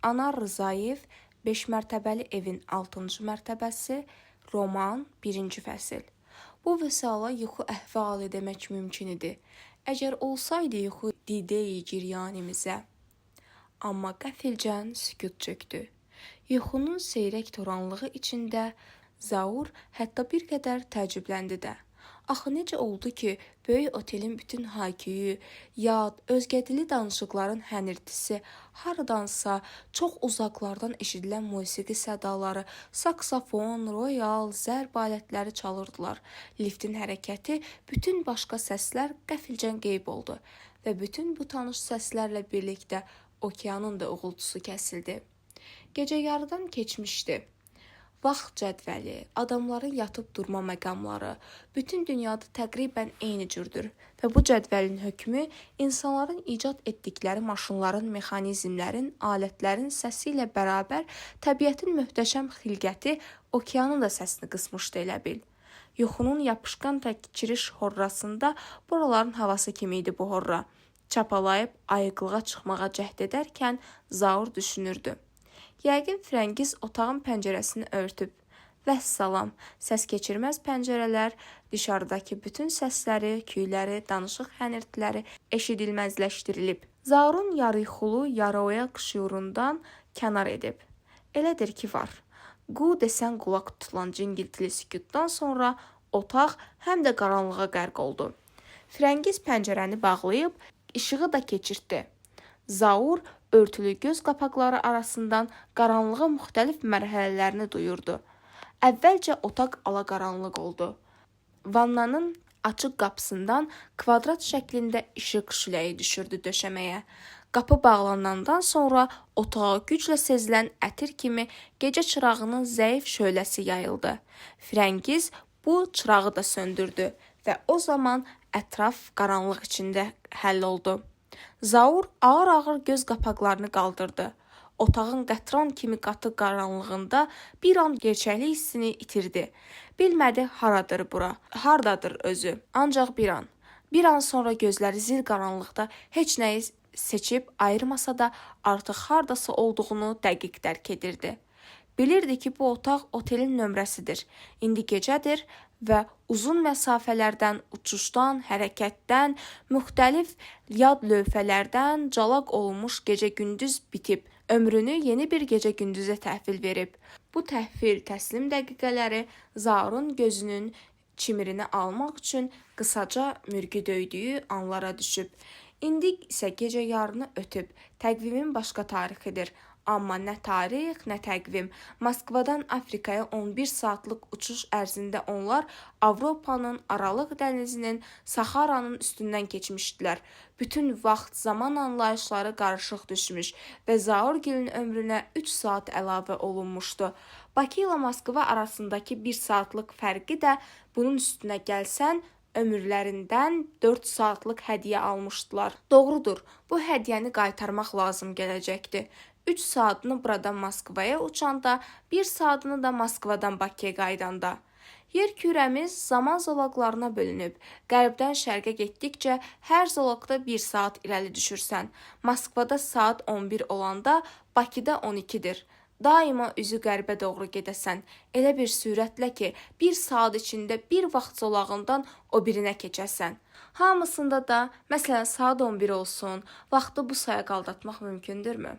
Anar Rzayev 5 mərtəbəli evin 6-cı mərtəbəsi, roman 1-ci fəsil. Bu vəsala yuxu əhvalı demək mümkün idi. Əgər olsaydı yuxu dideyi giryanimizə. Amma qəfilcən sükut çöktü. Yuxunun seyrək toranlığı içində Zaur hətta bir qədər təəccübləndi də. Axı necə oldu ki, böyük otelin bütün hayküyü, yad, özgədili danışıqların hənirtisi, haradansa çox uzaqlardan eşidilən musiqi sədaları, saksafon, royal, zərb alətləri çalırdılar. Liftin hərəkəti, bütün başqa səslər qəfilcən qeyb oldu və bütün bu tanış səslərlə birlikdə okeanın da uğultusu kəsildi. Gecə yarıdan keçmişdi. Vaxt cədvəli, adamların yatıb durma məqamları bütün dünyada təqribən eyni cürdür və bu cədvəlin hökmü insanların icad etdikləri maşınların, mexanizmlərin, alətlərin səsi ilə bərabər təbiətin möhtəşəm xilqəti okeanın da səsini qısmışdı elə bil. Yuxunun yapışqan təkciriş horrasında buraların havası kimi idi bu horra. Çapalayıb ayıqlığa çıxmağa cəhd edərkən Zaur düşünürdü. Yəqin Frəngiz otağın pəncərəsini örtüb. Vəssalam, səs keçirməz pəncərələr dışarıdakı bütün səsləri, küyləri, danışıq hənirtiləri eşidilməzləşdirilib. Zaurun yarı yuxulu, yarı oyaq şüurundan kənar edib. Elədir ki, var. Qu desən qulaq tutulan cingiltili sükutdan sonra otaq həm də qaranlığa qərq oldu. Frəngiz pəncərəni bağlayıb, işığı da keçirtdi. Zaur örtülü göz qapaqları arasından qaranlığın müxtəlif mərhələlərini duyurdu. Əvvəlcə otaq alaqaranlıq oldu. Vannanın açıq qapısından kvadrat şəklində işıq şüləyi düşürdü döşəməyə. Qapı bağlanandan sonra otağa güclə sezilən ətir kimi gecə çırağının zəif şöləsi yayıldı. Frəngiz bu çırağı da söndürdü və o zaman ətraf qaranlıq içində həll oldu. Zaur ağır-ağır göz qapaqlarını qaldırdı. Otağın qətran kimi qatı qaranlığında bir an gerçəklik hissini itirdi. Bilmədi haradır bura, hardadır özü. Ancaq bir an. Bir an sonra gözləri zil qaranlıqda heç nəyi seçib ayırmasa da artıq hardası olduğunu dəqiq dərk edirdi. Bilirdi ki, bu otaq otelin nömrəsidir. İndi gecədir və uzun məsafələrdən, uçuşdan, hərəkətdən, müxtəlif yad lövhələrdən calaq olmuş gecə-gündüz bitib, ömrünü yeni bir gecə-gündüzə təhvil verib. Bu təhvil təslim dəqiqələri Zaurun gözünün çimirini almaq üçün qısaca mürgü döydüyü anlara düşüb. İndi isə gecə yarını ötüb, təqvimin başqa tarixidir. Amma nə tarix, nə təqvim. Moskvadan Afrikaya 11 saatlıq uçuş ərzində onlar Avropanın, Aralıq dənizinin, Saharanın üstündən keçmişdilər. Bütün vaxt, zaman anlayışları qarışıq düşmüş və Zaurgilin ömrünə 3 saat əlavə olunmuşdu. Bakı ilə Moskva arasındakı 1 saatlıq fərqi də bunun üstünə gəlsən, ömürlərindən 4 saatlıq hədiyyə almışdılar. Doğrudur, bu hədiyyəni qaytarmaq lazım gələcəkdi. 3 saatını buradan Moskvaya uçanda, 1 saatını da Moskvadan Bakıya qaydanda. Yer kürəmiz zaman zolaqlarına bölünüb. Qərbdən şərqə getdikcə hər zolaqda 1 saat irəli düşürsən. Moskvada saat 11 olanda Bakıda 12-dir. Daima üzü qərbə doğru gedəsən. Elə bir sürətlə ki, 1 saat içində bir vaxt zolağından o birinə keçəsən. Hamısında da, məsələn, saat 11 olsun, vaxtı bu saya qaldatmaq mümkündürmü?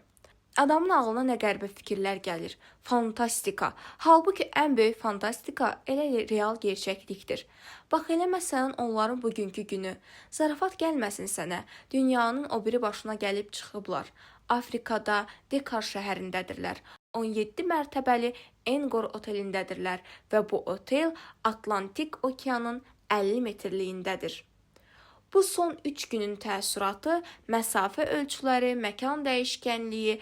Adamın ağlına nə qəribə fikirlər gəlir. Fantastika. Halbuki ən böyük fantastika elə real gerçəklikdir. Bax elə məsələn onların bugünkü günü. Zarafat gəlməsin sənə. Dünyanın o biri başına gəlib çıxıblar. Afrikada Dekar şəhərindədirlər. 17 mərtəbəli Engor otelindədirlər və bu otel Atlantik okeanın 50 metrliyindədir. Bu son 3 günün təəssüratı, məsafə ölçüləri, məkan dəyişkənliyi,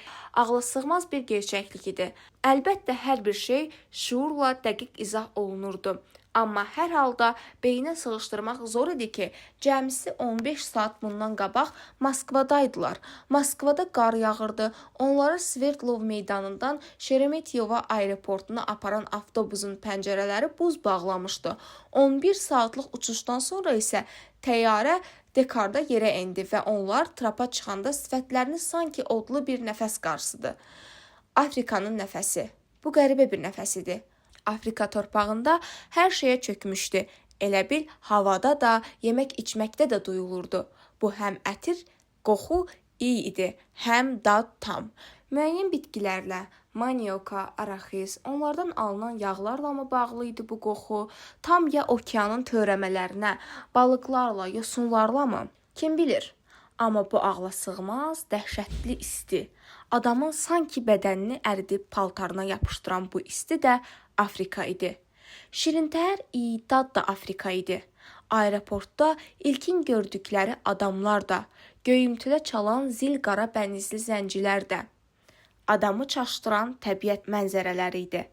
ağlasığmaz bir gerçəklik idi. Əlbəttə hər bir şey şuurla dəqiq izah olunurdu. Amma hər halda beyinə sığışdırmaq zor idi ki, cəmisi 15 saat bundan qabaq Moskvadaydılar. Moskvada qar yağırdı. Onları Sverdlov meydanından Şeremetiyeva aeroportuna aparan avtobusun pəncərələri buz bağlamışdı. 11 saatlıq uçuşdan sonra isə təyyarə Dekarda yerə endi və onlar trapa çıxanda sifətlərini sanki odlu bir nəfəs qarsıdı. Afrikanın nəfəsi. Bu qəribə bir nəfəs idi. Afrika torpağında hər şeyə çökmüşdü. Elə bil havada da, yemək içməkdə də duyulurdu. Bu həm ətir, qoxu iyi idi, həm dad tam. Müəyyən bitkilərlə, manioka, araxis, onlardan alınan yağlarla mı bağlı idi bu qoxu? Tam ya okeanın törəmələrinə, balıqlarla, yosunlarla mı? Kim bilir? Amma bu ağla sığmaz, dəhşətli isti. Adamın sanki bədənini əridib paltarına yapışdıran bu isti də Afrika idi. Şirintəhər idad da Afrika idi. Aeroportda ilkin gördükləri adamlar da, göyümtüdə çalan zil qara bənizli zəncilər də. Adamı çaşdıran təbiət mənzərələri idi.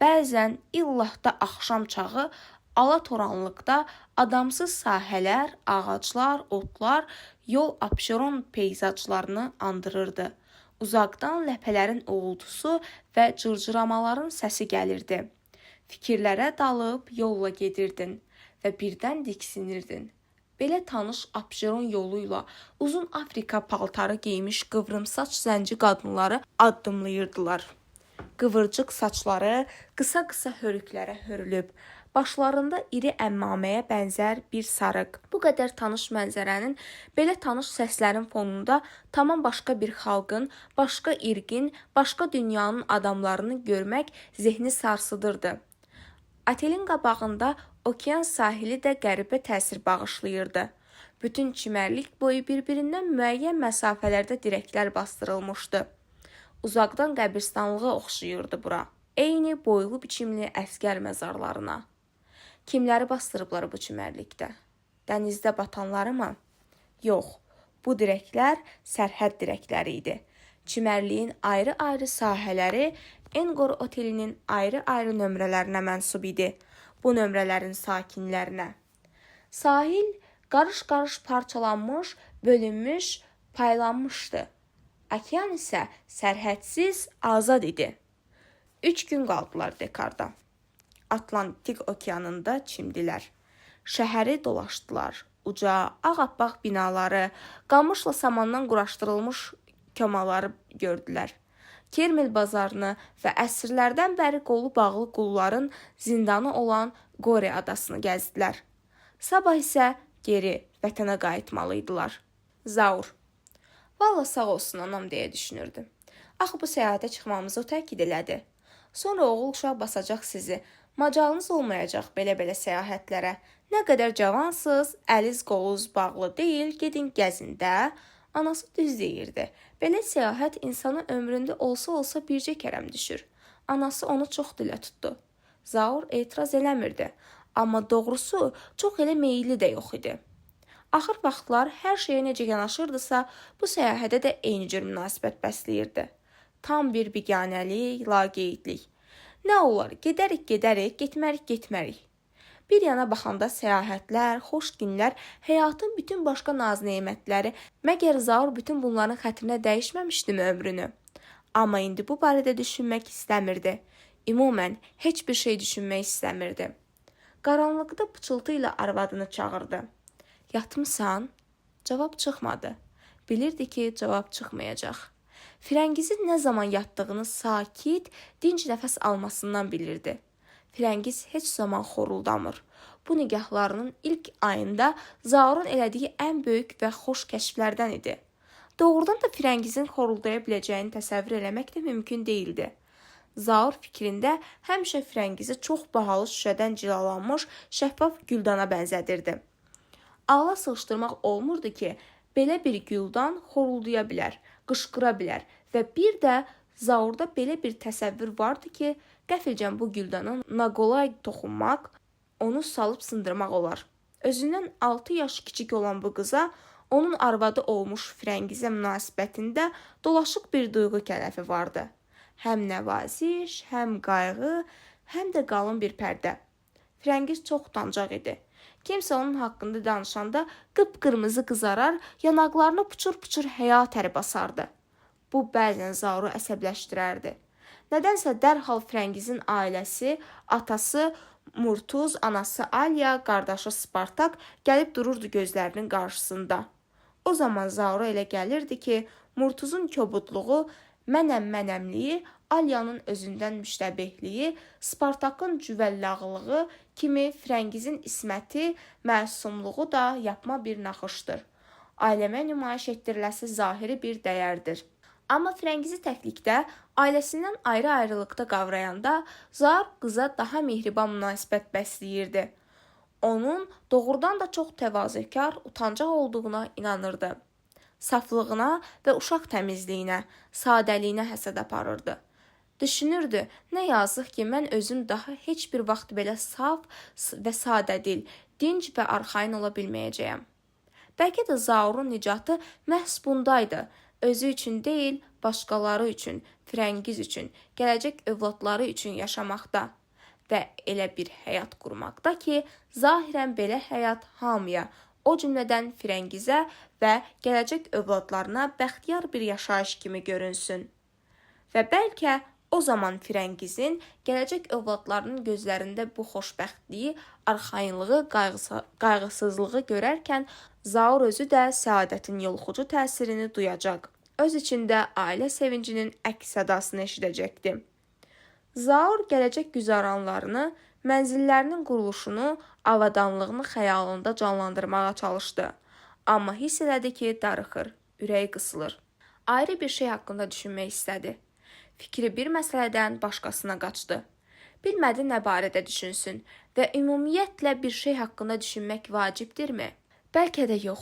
Bəzən illahda axşam çağı alatoranlıqda adamsız sahələr, ağaclar, otlar, yol Abşeron peyzajlarını andırırdı. Uzaqdan ləpələrin uğultusu və cırcıramaların səsi gəlirdi. Fikirlərə dalıb yolla gedirdin və birdən diksinirdin. Belə tanış Abşeron yoluyla uzun Afrika paltarı geymiş qıvrımsaç zənci qadınları addımlayırdılar. Qıvırcıq saçları qısa-qısa hörüklərə hörülüb, başlarında iri əmmaməyə bənzər bir sarıq. Bu qədər tanış mənzərənin, belə tanış səslərin fonunda tamam başqa bir xalqın, başqa irqin, başqa dünyanın adamlarını görmək zehni sarsıdırdı. Otelin qabağında okean sahili də qəribə təsir bağışlayırdı. Bütün çimərlik boyu bir-birindən müəyyən məsafələrdə dirəklər bastırılmışdı. Uzaqdan qəbirstanlığa oxşayırdı bura. Eyni boylu biçimli əskər məzarlarına. Kimləri bastırıblar bu çimərlikdə? Dənizdə batanları mı? Yox, bu dirəklər sərhəd dirəkləri idi. Çimərliyin ayrı-ayrı sahələri Engor otelinin ayrı-ayrı nömrələrinə mənsub idi. Bu nömrələrin sakinlərinə. Sahil qarış-qarış parçalanmış, bölünmüş, paylanmışdı. Okean isə sərhədsiz, azad idi. 3 gün qaldılar Dekarda. Atlantik okeanında çimdilər. Şəhəri dolaşdılar. Uca, ağappaq binaları, qamışla samandan quraşdırılmış komaları gördülər. Kermel bazarını və əsrlərdən bəri qolu bağlı qulların zindanı olan Qore adasını gəzdilər. Sabah isə geri vətənə qayıtmalıydılar. Zaur. Valla sağ olsun anam deyə düşünürdü. Axı bu səyahətə çıxmamızı o təkid elədi. Sonra oğul uşaq basacaq sizi. Macalınız olmayacaq belə-belə səyahətlərə. Nə qədər cavansız, əliz qoluz bağlı deyil, gedin gəzin də. Anası düz deyirdi. Belə səyahət insanın ömründə olsa bircə kərəm düşür. Anası onu çox dilə tutdu. Zaur etiraz eləmirdi. Amma doğrusu çox elə meyilli də yox idi. Axır vaxtlar hər şeyə necə yanaşırdısa, bu səyahətə də eyni cür münasibət bəsləyirdi. Tam bir biganəlik, laqeydlik. Nə olar, gedərik, getmərik. Bir yana baxanda səyahətlər, xoş günlər, həyatın bütün başqa naz-nemətləri, məgər Zaur bütün bunların xətrinə dəyişməmişdimi ömrünü? Amma indi bu barədə düşünmək istəmirdi. Ümumən, heç bir şey düşünmək istəmirdi. Qaranlıqda pıçıltı ilə arvadını çağırdı. Yatmısan? Cavab çıxmadı. Bilirdi ki, cavab çıxmayacaq. Firəngizin nə zaman yatdığını sakit, dinc nəfəs almasından bilirdi. Firəngiz heç zaman xoruldamır. Bu nigahlarının ilk ayında Zaurun elədiyi ən böyük və xoş kəşflərdən idi. Doğrudan da Firəngizin xoruldaya biləcəyini təsəvvür eləmək də mümkün değildi. Zaur fikrində həmişə Firəngizi çox bahalı şüşədən cilalanmış şəffaf güldana bənzədirdi. Ağla sığışdırmaq olmurdu ki, belə bir güldan xoruldaya bilər, qışqıra bilər və bir də Zaurda belə bir təsəvvür vardı ki, qəfilcən bu güldanın naqolay toxunmaq, onu salıb sındırmaq olar. Özündən 6 yaş kiçik olan bu qıza, onun arvadı olmuş Firəngizə münasibətində dolaşıq bir duyğu kələfi vardı. Həm nəvaziş, həm qayğı, həm də qalın bir pərdə. Firəngiz çox utancaq idi. Kimsə onun haqqında danışanda qıpqırmızı qızarar, yanaqlarını puçur-puçur həya təri basardı. Bu bəzən Zauru əsəbləşdirərdi. Nədənsə dərhal Firəngizin ailəsi, atası Murtuz, anası Alya, qardaşı Spartak gəlib dururdu gözlərinin qarşısında. O zaman Zaura elə gəlirdi ki, Murtuzun kobudluğu mənəm-mənəmliyi, Alyanın özündən müştəbehliyi, Spartakın cüvəllağılığı kimi Firəngizin isməti, məsumluğu da yapma bir naxışdır. Ailəmə nümayiş etdiriləsi zahiri bir dəyərdir. Amma Firəngizi təklikdə, ailəsindən ayrı-ayrılıqda qavrayanda Zaur qıza daha mehriban münasibət bəsləyirdi. Onun doğrudan da çox təvazökar, utancaq olduğuna inanırdı. Saflığına və uşaq təmizliyinə, sadəliyinə həsəd aparırdı. Düşünürdü, nə yazıq ki, mən özüm daha heç bir vaxt belə saf və sadədil, dinc və arxayın ola bilməyəcəyəm. Bəlkə də Zaurun nicatı məhz bundaydı. Özü üçün deyil, başqaları üçün, Firəngiz üçün, gələcək övladları üçün yaşamaqda və elə bir həyat qurmaqda ki, zahirən belə həyat hamıya, o cümlədən Firəngizə və gələcək övladlarına bəxtiyar bir yaşayış kimi görünsün. Və bəlkə o zaman Firəngizin gələcək övladlarının gözlərində bu xoşbəxtliyi, arxayınlığı, qayğısızlığı görərkən Zaur özü də səadətin yoluxucu təsirini duyacaq. Öz içində ailə sevincinin əks sədasını eşidəcəkdi. Zaur gələcək güzəranlarını, mənzillərinin quruluşunu, avadanlığını xəyalında canlandırmağa çalışdı. Amma hiss elədi ki, darıxır, ürəyi qısılır. Ayrı bir şey haqqında düşünmək istədi. Fikri bir məsələdən başqasına qaçdı. Bilmədi nə barədə düşünsün və ümumiyyətlə bir şey haqqında düşünmək vacibdirmi? Bəlkə də yox.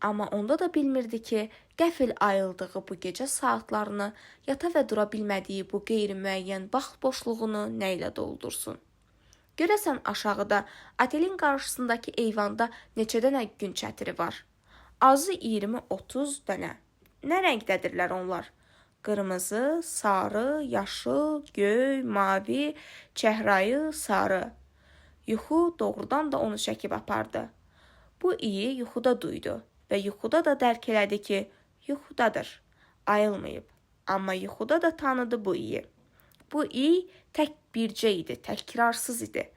Amma onda da bilmirdi ki, qəfil ayıldığı bu gecə saatlarını, yata və dura bilmədiyi bu qeyri-müəyyən vaxt boşluğunu nə ilə doldursun? Görəsən aşağıda, otelin qarşısındakı eyvanda neçə dənə gün çətiri var? Azı 20-30 dənə. Nə rəngdədirlər onlar? Qırmızı, sarı, yaşıl, göy, mavi, çəhrayı, sarı. Yuxu doğrudan da onu çəkib apardı. Bu iyi yuxuda duydu və yuxuda da dərk elədi ki, yuxudadır, ayılmayıb. Amma yuxuda da tanıdı bu iyi. Bu iyi tək bircə idi, təkrarsız idi.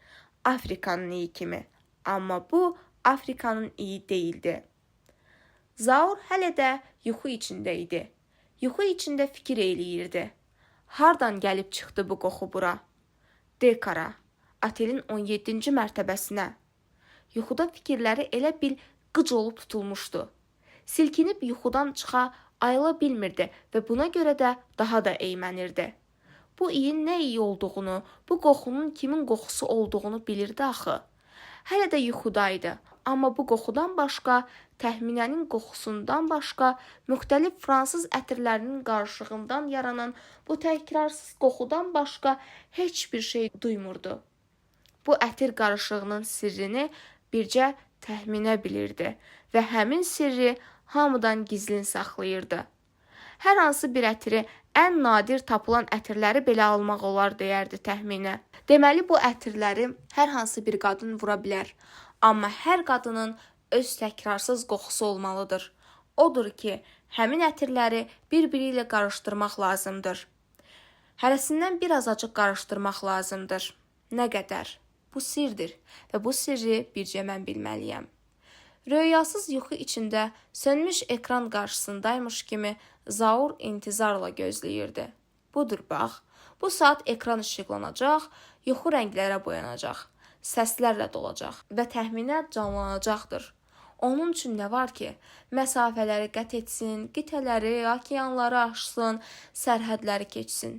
Afrikanın iyi kimi. Amma bu Afrikanın iyi deyildi. Zaur hələ də yuxu içində idi. Yuxu içində fikir eləyirdi. Hardan gəlib çıxdı bu qoxu bura? Dekara, otelin 17-ci mərtəbəsinə. Yuxuda fikirləri elə bil qıc olub tutulmuşdu. Silkinib yuxudan çıxa ayıla bilmirdi və buna görə də daha da eymənirdi. Bu iyin nə iyi olduğunu, bu qoxunun kimin qoxusu olduğunu bilirdi axı. Hələ də yuxudaydı, amma bu qoxudan başqa, təxminənin qoxusundan başqa, müxtəlif fransız ətirlərinin qarışığından yaranan bu təkrarsız qoxudan başqa heç bir şey duymurdu. Bu ətir qarışığının sirrini bircə təxminə bilirdi və həmin sirri hamıdan gizlin saxlayırdı. Hər hansı bir ətiri, ən nadir tapılan ətirləri belə almaq olar deyərdi təxminə. Deməli, bu ətirləri hər hansı bir qadın vura bilər. Amma hər qadının öz təkrarsız qoxusu olmalıdır. Odur ki, həmin ətirləri bir-biri ilə qarışdırmaq lazımdır. Hərəsindən bir azacıq qarışdırmaq lazımdır. Nə qədər? Bu sirdir və bu sirri bircə mən bilməliyəm. Röyasız yuxu içində sönmüş ekran qarşısındaymış kimi Zaur intizarla gözləyirdi. Budur bax, bu saat ekran işıqlanacaq, yuxu rənglərə boyanacaq, səslərlə dolacaq və təxminə canlanacaqdır. Onun üçün nə var ki, məsafələri qət etsin, qitələri, okeanları aşsın, sərhədləri keçsin.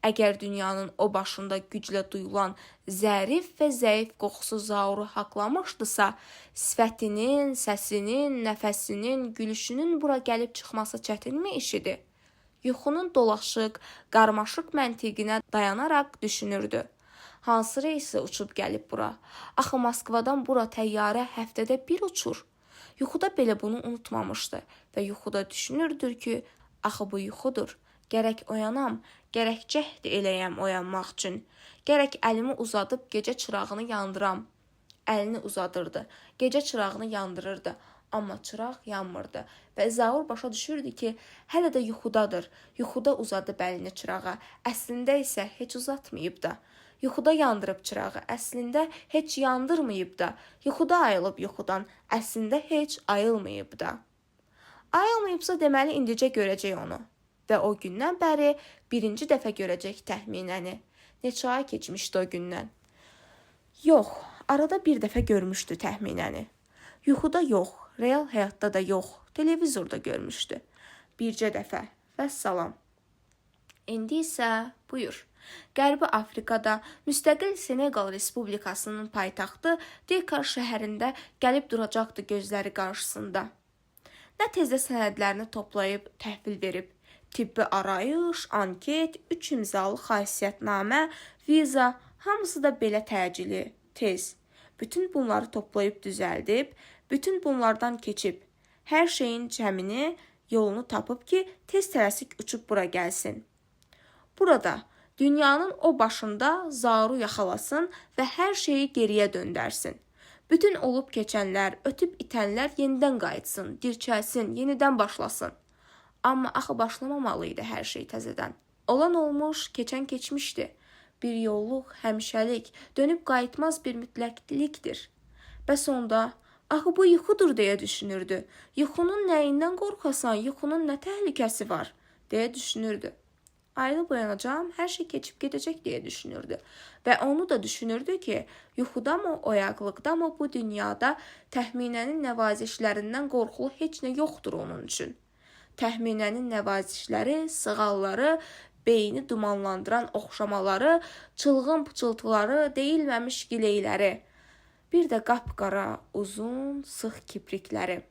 Əgər dünyanın o başında güclə duyulan zərif və zəif qoxusu Zauru haqlamışdısa, sifətinin, səsinin, nəfəsinin, gülüşünün bura gəlib çıxması çətinmi işidir? Yuxunun dolaşıq, qarmaşıq məntiqinə dayanaraq düşünürdü. Hansı reysi uçub gəlib bura? Axı Moskvadan bura təyyarə həftədə bir uçur. Yuxuda belə bunu unutmamışdı və yuxuda düşünürdür ki, axı bu yuxudur. Gərək oyanam, gərək cəhd eləyəm oyanmaq üçün. Gərək əlimi uzadıb gecə çırağını yandıram. Əlini uzadırdı, gecə çırağını yandırırdı. Amma çıraq yanmırdı və Zaur başa düşürdü ki, hələ də yuxudadır. Yuxuda uzadıb əlini çırağa, əslində isə heç uzatmayıb da. Yuxuda yandırıb çırağı, əslində heç yandırmayıb da. Yuxuda ayılıb yuxudan, əslində heç ayılmayıb da. Ayılmayıbsa deməli indicə görəcək onu. və o gündən bəri birinci dəfə görəcək təxminəni. Neçə ay keçmişdi o gündən? Yox, arada bir dəfə görmüşdü təxminəni. Yuxuda yox, real həyatda da yox, televizorda görmüşdü. Bircə dəfə. Vəssalam. İndi isə buyur. Qərbi Afrikada müstəqil Senegal Respublikasının paytaxtı Dakar şəhərində gəlib duracaqdı gözləri qarşısında. Nə tezdə sənədlərini toplayıb təhvil verib. Tibbi arayış, anket, 3 imzalı xasiyyətnamə, viza, hamısı da belə təcili, tez. Bütün bunları toplayıb düzəldib, bütün bunlardan keçib. Hər şeyin cəmini, yolunu tapıb ki, tez tələsik uçub bura gəlsin. Burada dünyanın o başında zaru yaxalasın və hər şeyi geriyə döndərsin. Bütün olub keçənlər, ötüb itənlər yenidən qayıtsın, dirçəlsin, yenidən başlasın. Amma axı başlamalı idi hər şey təzədən. Olan olmuş, keçən keçmişdi. Bir yolluq, həmişəlik, dönüb qayıtmaz bir mütləqlikdir. Bəs onda, axı bu yuxudur deyə düşünürdü. Yuxunun nəyindən qorxasan, yuxunun nə təhlükəsi var deyə düşünürdü. Ayılıb uyanacağım, hər şey keçib gedəcək deyə düşünürdü. Və onu da düşünürdü ki, yuxuda mı, oyaqlıqda mı bu dünyada təxminənin nəvazişlərindən qorxulu heç nə yoxdur onun üçün. Təxminənin nəvazişləri, sığalları, beyni dumanlandıran oxşamaları, çılğın pıçıltıları, deyilməmiş gileyləri. Bir də qapqara, uzun, sıx kiprikləri.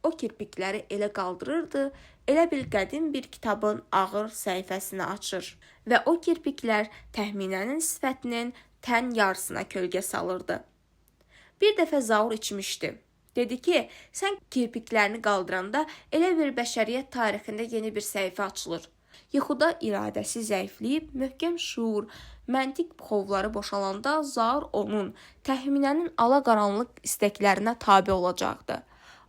O kirpikləri elə qaldırırdı, elə bil qədim bir kitabın ağır səhifəsini açır. Və o kirpiklər təxminənin sifətinin tən yarısına kölgə salırdı. Bir dəfə Zaur içmişdi. Dedi ki, sən kirpiklərini qaldıranda elə bir bəşəriyyət tarixində yeni bir səhifə açılır. Yuxuda iradəsi zəifləyib, möhkəm şuur, məntiq xovları boşalanda Zaur onun, təxminənin alaqaranlıq istəklərinə tabe olacaqdı.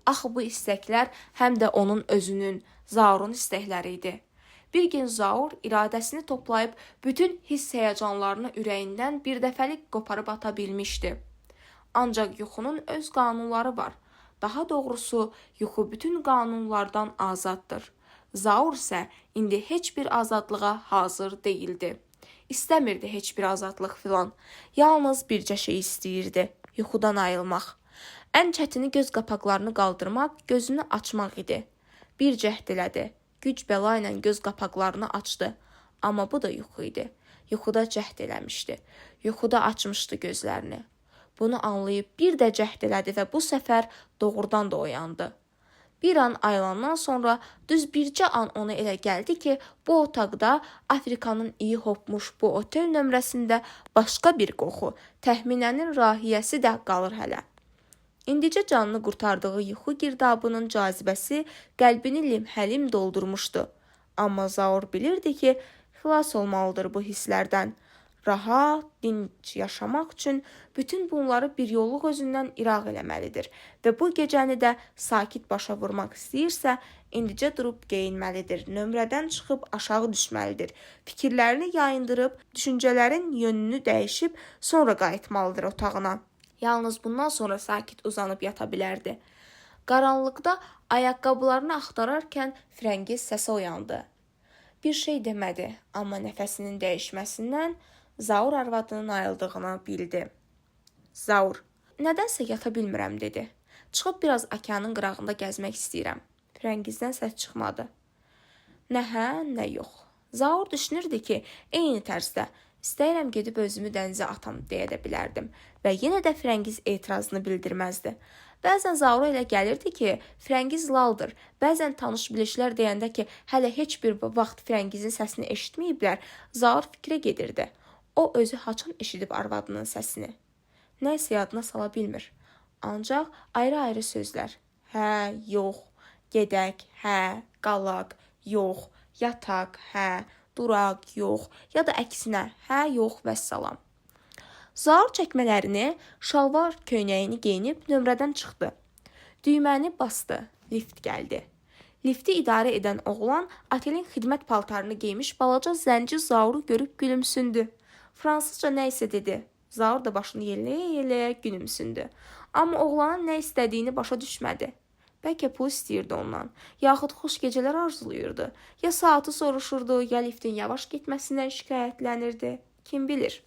Axı bu istəklər həm də onun özünün, Zaurun istəkləri idi. Bir gün Zaur iradəsini toplayıb bütün hiss-həyəcanlarını ürəyindən bir dəfəlik qoparıb ata bilmişdi. Ancaq yuxunun öz qanunları var. Daha doğrusu, yuxu bütün qanunlardan azaddır. Zaur isə indi heç bir azadlığa hazır değildi. İstəmirdi heç bir azadlıq filan. Yalnız bircə şey istəyirdi, yuxudan ayılmaq. Ən çətini göz qapaqlarını qaldırmaq, gözünü açmaq idi. Bir cəhd elədi. Güc bəla ilə göz qapaqlarını açdı. Amma bu da yuxu idi. Yuxuda cəhd eləmişdi. Yuxuda açmışdı gözlərini. Bunu anlayıb bir də cəhd elədi və bu səfər doğrudan da oyandı. Bir an ayılandan sonra düz bircə an ona elə gəldi ki, bu otaqda Afrikanın iyi hopmuş bu otel nömrəsində başqa bir qoxu, təxminənin rahiyəsi də qalır hələ. İndicə canını qurtardığı yuxu girdabının cazibəsi qəlbini limhəlim doldurmuşdu. Amma Zaur bilirdi ki, xilas olmalıdır bu hisslərdən. Rahat, dinc yaşamaq üçün bütün bunları bir yolluq özündən iraq eləməlidir və bu gecəni də sakit başa vurmaq istəyirsə, indicə durub geyinməlidir, nömrədən çıxıb aşağı düşməlidir, fikirlərini yayındırıb, düşüncələrin yönünü dəyişib, sonra qayıtmalıdır otağına. Yalnız bundan sonra sakit uzanıb yata bilərdi. Qaranlıqda ayaqqabılarını axtararkən Frəngiz səsə oyandı. Bir şey demədi, amma nəfəsinin dəyişməsindən Zaur arvadının ayıldığını bildi. Zaur, nədənsə yata bilmirəm, dedi. Çıxıb biraz okeanın qırağında gəzmək istəyirəm. Frəngizdən səs çıxmadı. Nə hə, nə yox. Zaur düşünürdü ki, eyni tərzdə, istəyirəm gedib özümü dənizə atam deyə də bilərdim və yenə də Frəngiz etirazını bildirməzdi. Bəzən Zaura elə gəlirdi ki, Frəngiz laldır. Bəzən tanış bilişlər deyəndə ki, hələ heç bir vaxt Frəngizin səsini eşitməyiblər, Zaur fikrə gedirdi. O özü haçan eşidib arvadının səsini. Nəysə yadına sala bilmir. Ancaq ayrı-ayrı sözlər. Hə, yox, gedək, hə, qalaq, yox, yataq, hə, duraq, yox, ya da əksinə, hə, yox, vəssalam. Zaur çəkmələrini, şalvar köynəyini geyinib nömrədən çıxdı. Düyməni bastı, lift gəldi. Lifti idarə edən oğlan otelin xidmət paltarını geymiş balaca zənci Zauru görüb gülümsündü. Fransızca nə isə dedi. Zaur da başını yelləyə-yelləyə gülümsündü. Amma oğlanın nə istədiyini başa düşmədi. Bəlkə pul istəyirdi ondan, yaxud xoş gecələr arzulayırdı, ya saatı soruşurdu, ya liftin yavaş getməsindən şikayətlənirdi, kim bilir.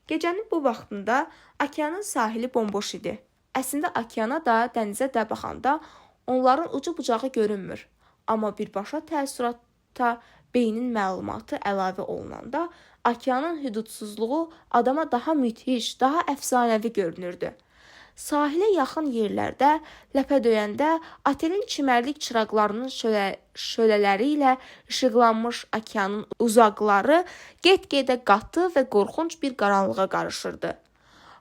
Gecənin bu vaxtında okeanın sahili bomboş idi. Əslində okeana da, dənizə də baxanda onların ucu bucağı görünmür. Amma birbaşa təəssürata beynin məlumatı əlavə olunanda okeanın hüdudsuzluğu adama daha müthiş, daha əfsanəvi görünürdü. Sahilə yaxın yerlərdə, ləpə döyəndə otelin çimərlik çıraqlarının şölələri ilə işıqlanmış okeanın uzaqları get-gedə qatı və qorxunc bir qaranlığa qarışırdı.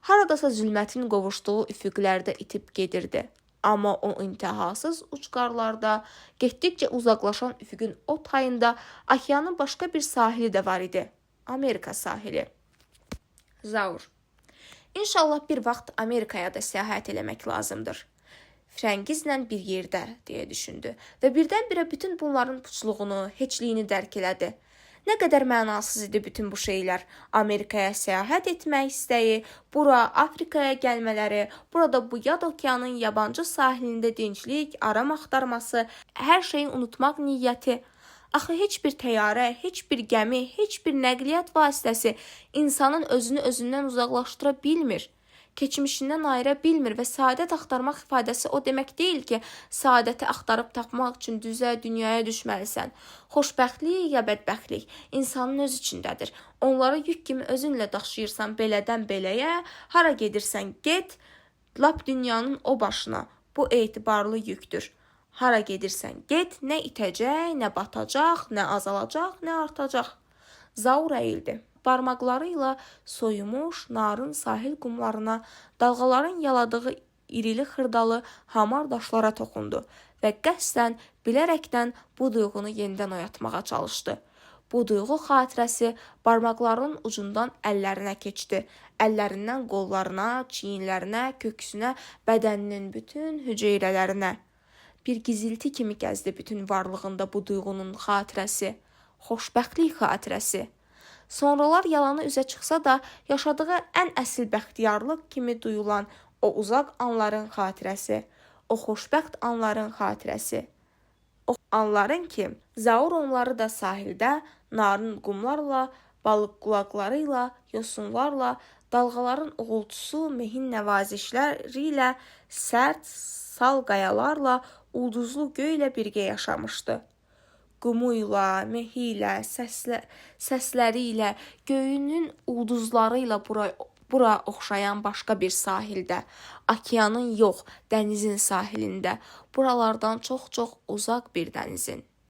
Haradasa zülmətin qovuşduğu üfüqlərdə itib gedirdi. Amma o intihasız uçqarlarda, getdikcə uzaqlaşan üfüqün o tayında okeanın başqa bir sahili də var idi. Amerika sahili. Zaur. İnşallah bir vaxt Amerikaya da səyahət eləmək lazımdır. Frəngizlə bir yerdə, deyə düşündü və birdən-birə bütün bunların puçluğunu, heçliyini dərk elədi. Nə qədər mənasız idi bütün bu şeylər. Amerikaya səyahət etmək istəyi, bura, Afrikaya gəlmələri, burada bu yad okeanın yabancı sahilində dinclik, aram axtarması, hər şeyi unutmaq niyyəti. Axı heç bir təyyarə, heç bir gəmi, heç bir nəqliyyat vasitəsi insanın özünü özündən uzaqlaşdıra bilmir. Keçmişindən ayıra bilmir və səadət axtarmaq ifadəsi o demək deyil ki, səadəti axtarıb tapmaq üçün düzə dünyaya düşməlisən. Xoşbəxtlik ya bədbəxtlik insanın öz içindədir. Onları yük kimi özünlə daşıyırsan belədən beləyə, hara gedirsən get, lap dünyanın o başına. Bu etibarlı yükdür. Hara gedirsən get, nə itəcək, nə batacaq, nə azalacaq, nə artacaq. Zaur əyildi. Barmaqları ilə soyumuş, narın sahil qumlarına, dalğaların yaladığı irili xırdalı hamar daşlara toxundu və qəsdən, bilərəkdən bu duyğunu yenidən oyatmağa çalışdı. Bu duyğu xatirəsi barmaqlarının ucundan əllərinə keçdi. Əllərindən qollarına, çiyinlərinə, köksünə, bədəninin bütün hüceyrələrinə. Bir gizilti kimi gəzdi bütün varlığında bu duyğunun xatirəsi, xoşbəxtlik xatirəsi. Sonralar yalanı üzə çıxsa da, yaşadığı ən əsl bəxtiyarlıq kimi duyulan o uzaq anların xatirəsi, o xoşbəxt anların xatirəsi. O anların ki, Zaur onları da sahildə, narın qumlarla, balıq qulaqları ilə, yosunlarla, dalğaların uğultusu, mehin nəvazişləri ilə, sərt, sal qayalarla, ulduzlu göylə birgə yaşamışdı. Qumuyla, mehi ilə, səsləri ilə, göyünün ulduzları ilə bura oxşayan başqa bir sahildə, okeanın yox, dənizin sahilində, buralardan çox-çox uzaq bir dənizin.